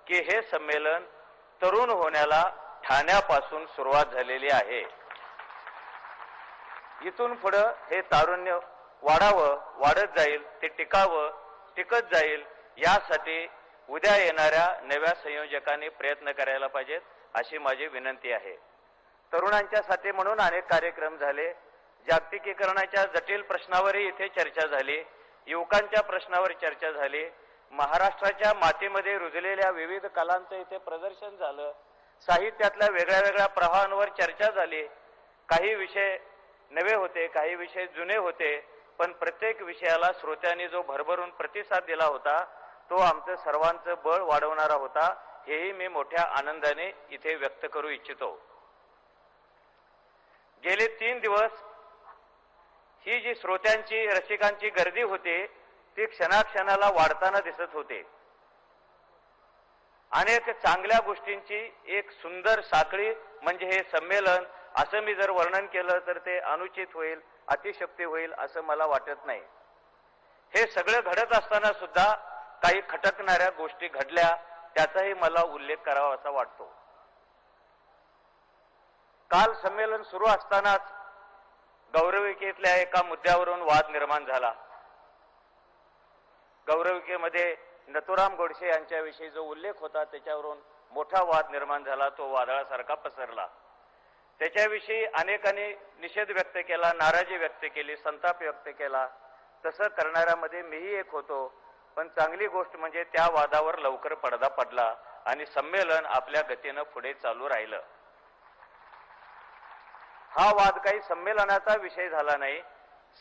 की हे संमेलन तरुण होण्याला ठाण्यापासून सुरुवात झालेली आहे. इथून पुढे हे तारुण्य वाढावं, वाढत जाईल, ते टिकावं, टिकत जाईल, यासाठी उद्या येणाऱ्या नव्या संयोजकांनी प्रयत्न करायला पाहिजेत अशी माझी विनंती आहे. तरुणांच्यासाठी म्हणून अनेक कार्यक्रम झाले. जागतिकीकरणाच्या जटिल प्रश्नावरही इथे चर्चा झाली, युवकांच्या प्रश्नावर चर्चा झाली, महाराष्ट्राच्या मातीमध्ये रुजलेल्या विविध कलांचं इथे प्रदर्शन झालं, साहित्यातल्या वेगळ्या वेगळ्या प्रवाहांवर चर्चा झाली. काही विषय नवे होते, काही विषय जुने होते, पण प्रत्येक विषयाला श्रोत्यांनी जो भरभरून प्रतिसाद दिला होता तो आमचं सर्वांचं बळ वाढवणारा होता. हेही मी मोठ्या आनंदाने इथे व्यक्त करू इच्छितो. गेले 3 दिवस ही जी श्रोत्यांची, रसिकांची गर्दी होती ती क्षणाक्षणाला वाढताना दिसत होते. अनेक चांगल्या गोष्टींची एक सुंदर साखळी म्हणजे हे संमेलन, असं मी जर वर्णन केलं तर ते अनुचित होईल, अतिशयोक्ती होईल असं मला वाटत नाही. हे सगळं घडत असताना सुद्धा काही खटकणाऱ्या गोष्टी घडल्या, त्याचाही मला उल्लेख करावा असा वाटतो. काल संमेलन सुरू असतानाच गौरविकेतल्या एका मुद्द्यावरून वाद निर्माण झाला. गौरविकेमध्ये नथुराम गोडसे यांच्याविषयी जो उल्लेख होता त्याच्यावरून मोठा वाद निर्माण झाला, तो वादळासारखा पसरला. त्याच्याविषयी अनेकांनी निषेध व्यक्त केला, नाराजी व्यक्त केली, संताप व्यक्त केला. तसं करणाऱ्यामध्ये मीही एक होतो. पण चांगली गोष्ट म्हणजे त्या वादावर लवकर पडदा पडला आणि संमेलन आपल्या गतीनं पुढे चालू राहिलं. हा वाद काही संमेलनाचा विषय झाला नाही,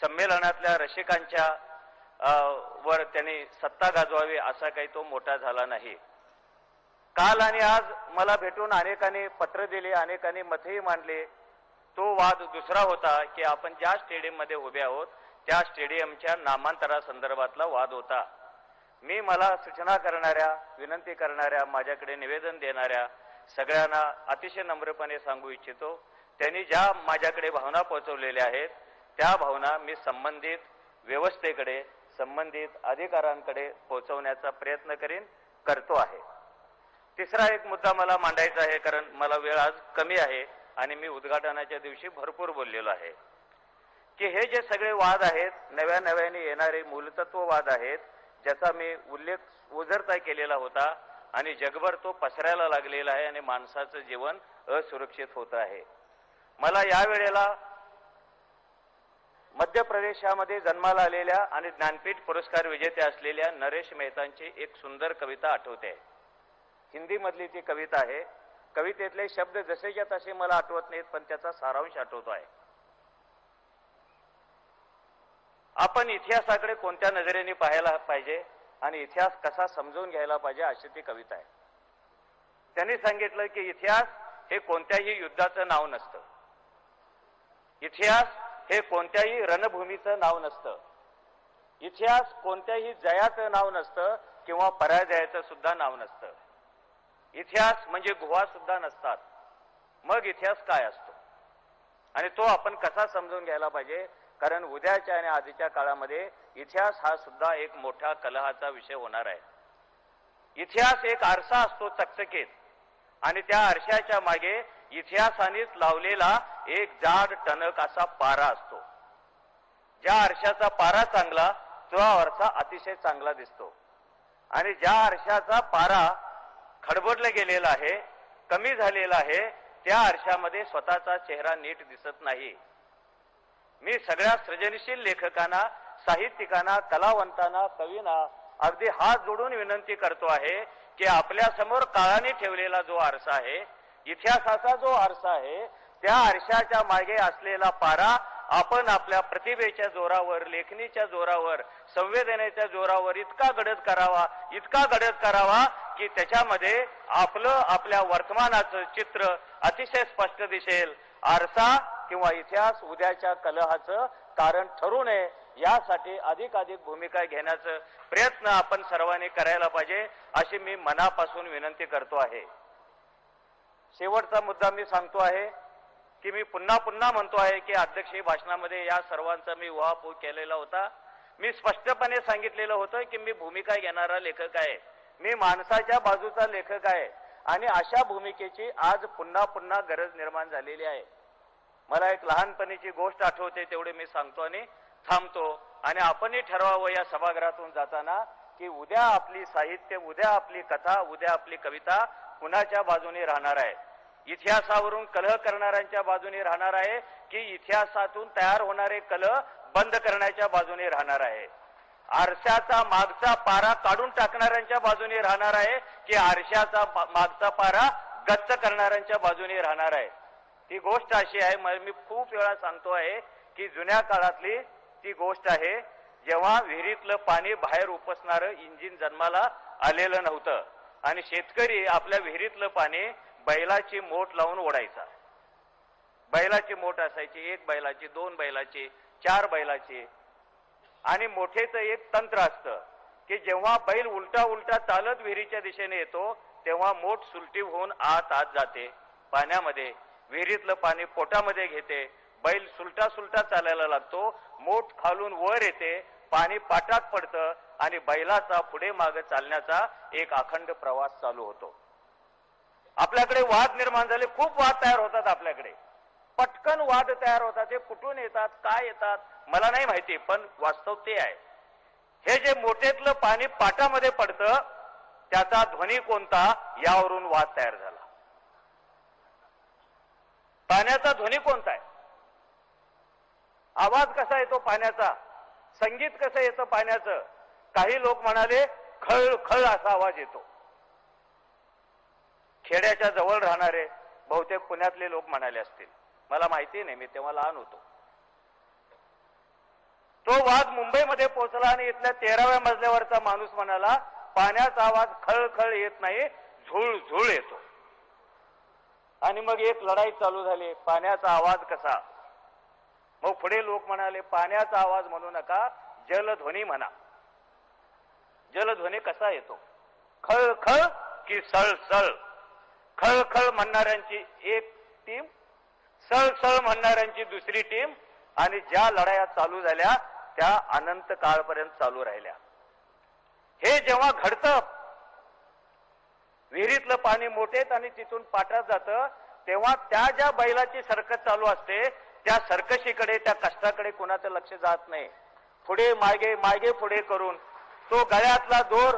संमेलनातल्या रसिकांच्या वर त्यांनी सत्ता गाजवावी असा काही तो मोठा झाला नाही. काल आणि आज मला भेटून अनेकांनी पत्र दिले, अनेकांनी मतही मांडले. तो वाद दुसरा होता की आपण ज्या स्टेडियम मध्ये उभे आहोत त्या स्टेडियमच्या नामांतरासंदर्भातला वाद होता. मी मला सूचना करणाऱ्या, विनंती करणाऱ्या, माझ्याकडे निवेदन देणाऱ्या सगळ्यांना अतिशय नम्रपणे सांगू इच्छितो, त्यांनी ज्या माझ्याकडे भावना पोहोचवलेल्या आहेत त्या भावना मी संबंधित व्यवस्थेकडे, संबंधित अधिकाऱ्यांकडे पोहोचवण्याचा प्रयत्न करतो आहे. तिसरा एक मुद्दा मला मांडायचा आहे, कारण मला वेळ आज कमी आहे आणि मी उद्घाटनाच्या दिवशी भरपूर बोललेलो आहे, की हे जे सगळे वाद आहेत, नव्या नव्याने येणारे मूलतत्ववाद आहेत, ज्याचा मी उल्लेख ओझरता केलेला होता आणि जगभर तो पसरायला लागलेला आहे आणि माणसाचं जीवन असुरक्षित होत आहे. मला यावेळेला मध्य प्रदेशामध्ये जन्माला आलेल्या आणि ज्ञानपीठ पुरस्कार विजेते असलेल्या नरेश मेहतांची एक सुंदर कविता आठवते. हिंदी मधली ती कविता आहे. कवितेतले शब्द जसेच्या तसे मला आठवत नाहीत, पण त्याचा सारांश आठवतो आहे. आपण इतिहासाकडे कोणत्या नजरेने पाहायला पाहिजे आणि इतिहास कसा समजून घ्यायला पाहिजे अशी ती कविता आहे. त्यांनी सांगितलं की इतिहास हे कोणत्याही युद्धाचं नाव नसतं, इतिहास हे कोणत्याही रणभूमीचं नाव नसतं, इतिहास कोणत्याही जयाचं नाव नसतं किंवा पराजयाचं सुद्धा नाव नसतं. इतिहास म्हणजे गुहा सुद्धा नसतात. मग इतिहास काय असतो आणि तो आपण कसा समजून घ्यायला पाहिजे, कारण उद्याच्या आणि आधीच्या काळामध्ये इतिहास हा सुद्धा एक मोठा कलहाचा विषय होणार आहे. इतिहास एक आरसा असतो चकचकीत, आणि त्या आरशाच्या मागे इतिहासानेच लावलेला एक जाड टणक असा पारा असतो. ज्या आरशाचा पारा चांगला तो आरसा अतिशय चांगला दिसतो, आणि ज्या आरशाचा पारा खडबडला गेलेला आहे, कमी झालेला आहे, त्या आरशामध्ये स्वतःचा चेहरा नीट दिसत नाही. मी सगळ्या सृजनशील लेखकांना, साहित्यिकांना, कलावंतांना, कवींना अगदी हात जोडून विनंती करतो आहे की आपल्या समोर काळाने ठेवलेला जो आरसा आहे, इतिहासाचा जो आरसा आहे, त्या आरशाच्या मागे असलेला पारा आपण आपल्या प्रतिभेच्या जोरावर, लेखणीच्या जोरावर, संवेदनेच्या जोरावर इतका गडद करावा की त्याच्यामध्ये आपल्या वर्तमानाचं चित्र अतिशय स्पष्ट दिसेल. आरसा किंवा इतिहास उद्याच्या कलहाचं कारण ठरू नये यासाठी अधिकाधिक भूमिका घेण्याचा प्रयत्न आपण सर्वांनी करायला पाहिजे अशी मी मनापासून विनंती करतो आहे. शेवटचा मुद्दा मी सांगतो आहे की मी पुन्हा म्हणतो आहे की अध्यक्षीय भाषणामध्ये या सर्वांचा मी उहापोह केलेला होता. मी स्पष्टपणे सांगितलेलं होतं की मी भूमिका घेणारा लेखक आहे, मी माणसाच्या बाजूचा लेखक आहे आणि अशा भूमिकेची आज पुन्हा पुन्हा गरज निर्माण झालेली आहे. मला एक लहानपणीची गोष्ट आठवते, तेवढे मी सांगतो आणि थांबतो. आणि आपणही ठरवावं या सभागृहातून जाताना की उद्या आपली साहित्य, उद्या आपली कथा, उद्या आपली कविता कुणाच्या बाजूने राहणार आहे. इतिहासावरून कलह करणाऱ्यांच्या बाजूने राहणार आहे की इतिहासातून तयार होणारे कलह बंद करण्याच्या बाजूने राहणार आहे. आरशाचा मागचा पारा काढून टाकणाऱ्यांच्या बाजूने राहणार आहे की आरशाचा मागचा पारा गच्च करणाऱ्यांच्या बाजूने राहणार आहे. ती गोष्ट अशी आहे, मी खूप वेळा सांगतो आहे की जुन्या काळातली ती गोष्ट आहे जेव्हा विहिरीतलं पाणी बाहेर उपसणारं इंजिन जन्माला आलेलं नव्हतं आणि शेतकरी आपल्या विहिरीतलं पाणी बैलाची मोठ लावून ओढायचा. बैलाची मोठ असायची, 1 बैलाची, 2 बैलाची, 4 बैलाची. आणि मोठेचं एक तंत्र असतं की जेव्हा बैल उलटा उलटा चालत विहिरीच्या दिशेने येतो तेव्हा मोठ सुलटी होऊन आत जाते पाण्यामध्ये, विहिरीतलं पाणी पोटामध्ये घेते, बैल सुलटा सुलटा चालायला लागतो, मोठ खालून वर येते, पाणी पाटात पडतं आणि बैलाचा पुढे मागे चालण्याचा एक अखंड प्रवास चालू होतो. आपल्याकडे वाद निर्माण झाले, खूप वाद तयार होतात आपल्याकडे, पटकन वाद तयार होतात. ते कुठून येतात, काय येतात मला नाही माहिती, पण वास्तव ते आहे. हे जे मोठेतलं पाणी पाटामध्ये पडतं त्याचा ध्वनी कोणता यावरून वाद तयार झाला. पाण्याचा ध्वनी कोणता आहे, आवाज कसा येतो पाण्याचा, संगीत कसं येतं पाण्याचं. काही लोक म्हणाले खळ खळ असा आवाज येतो. खेड्याच्या जवळ राहणारे बहुतेक पुण्यातले लोक म्हणाले असतील, मला माहिती नाही, मी तेव्हा लहान होतो. तो वाद मुंबईमध्ये पोहोचला आणि इथल्या 13व्या मजल्यावरचा माणूस म्हणाला पाण्याचा आवाज खळ खळ येत नाही, झुळ झुळ येतो. आणि मग एक लढाई चालू झाली, पाण्याचा आवाज कसा. मग पुढे लोक म्हणाले पाण्याचा आवाज म्हणू नका, जलध्वनी म्हणा. जलध्वनी कसा येतो, खळ खळ की सळ सळ. खळ खळ म्हणणाऱ्यांची एक टीम, सळ सळ म्हणणाऱ्यांची दुसरी टीम, आणि ज्या लढाया चालू झाल्या त्या अनंत काळपर्यंत चालू राहिल्या. हे जेव्हा घडतं, विहिरीतलं पाणी मोठेत आणि तिथून पाटात जातं, तेव्हा त्या ज्या बैलाची सरकत चालू असते त्या सरकशीकडे, त्या कष्टाकडे कोणाचं लक्ष जात नाही. पुढे मागे मागे पुढे करून तो गळ्यातला दोर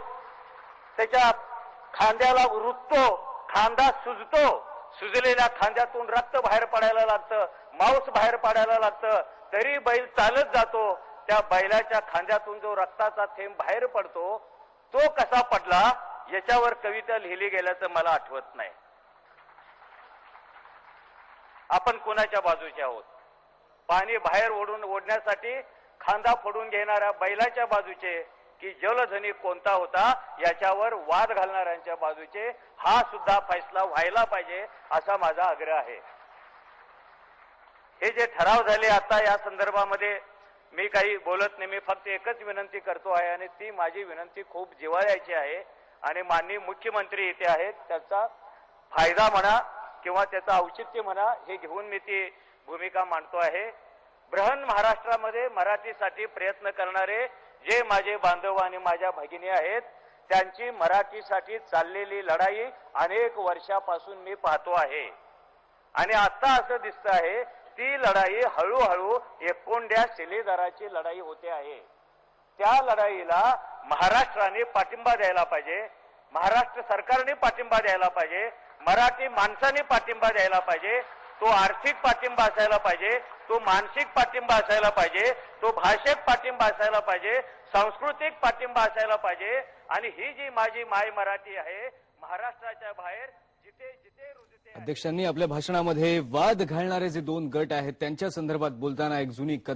त्याच्या खांद्याला रुततो, खांदा सुजतो, सुजलेल्या खांद्यातून रक्त बाहेर पडायला लागतं, मांस बाहेर पडायला लागतं, तरी बैल चालत जातो. त्या बैलाच्या खांद्यातून जो रक्ताचा थेंब बाहेर पडतो तो कसा पडला याच्यावर कविता लिहिली गेल्याचं मला आठवत नाही. आपण कोणाच्या बाजूचे आहोत, पाणी बाहेर ओढण्यासाठी खांदा फोडून घेणाऱ्या बैलाच्या बाजूचे की जलध्वनी कोणता होता याच्यावर वाद घालणाऱ्यांच्या बाजूचे, हा सुद्धा फैसला व्हायला पाहिजे असा माझा आग्रह आहे. हे जे ठराव झाले आता या संदर्भामध्ये मी काही बोलत नाही, मी फक्त एकच विनंती करतो आहे आणि ती माझी विनंती खूप जिव्हाळ्याची आहे. आणि माननीय मुख्यमंत्री इथे आहेत, त्याचा फायदा म्हणा किंवा त्याचं औचित्य म्हणा हे घेऊन मी ती भूमिका मांडतो आहे. बृहन महाराष्ट्रामध्ये मराठीसाठी प्रयत्न करणारे जे माझे बांधव आणि माझ्या भगिनी आहेत त्यांची मराठीसाठी चाललेली लढाई अनेक वर्षापासून मी पाहतो आहे. आणि आता असं दिसतं आहे ती लढाई हळूहळू एकोंड्या शिलेदाराची लढाई होते आहे. त्या लढाईला महाराष्ट्राने पाठिंबा द्यायला पाहिजे, महाराष्ट्र सरकारने पाठिंबा द्यायला पाहिजे, मराठी माणसाने पाठिंबा द्यायला पाहिजे. तो आर्थिक पाठिंबा असायला पाहिजे, तो मानसिक पाठिंबा असायला पाहिजे, तो भाषिक पाठिंबा असायला पाहिजे, सांस्कृतिक पाठिंबा असायला पाहिजे. आणि ही जी माझी माय मराठी आहे महाराष्ट्राच्या बाहेर जिथे जिथे रुजते. अध्यक्षांनी आपल्या भाषणामध्ये वाद घालणारे जे 2 गट आहेत त्यांच्या संदर्भात बोलताना एक जुनी कथा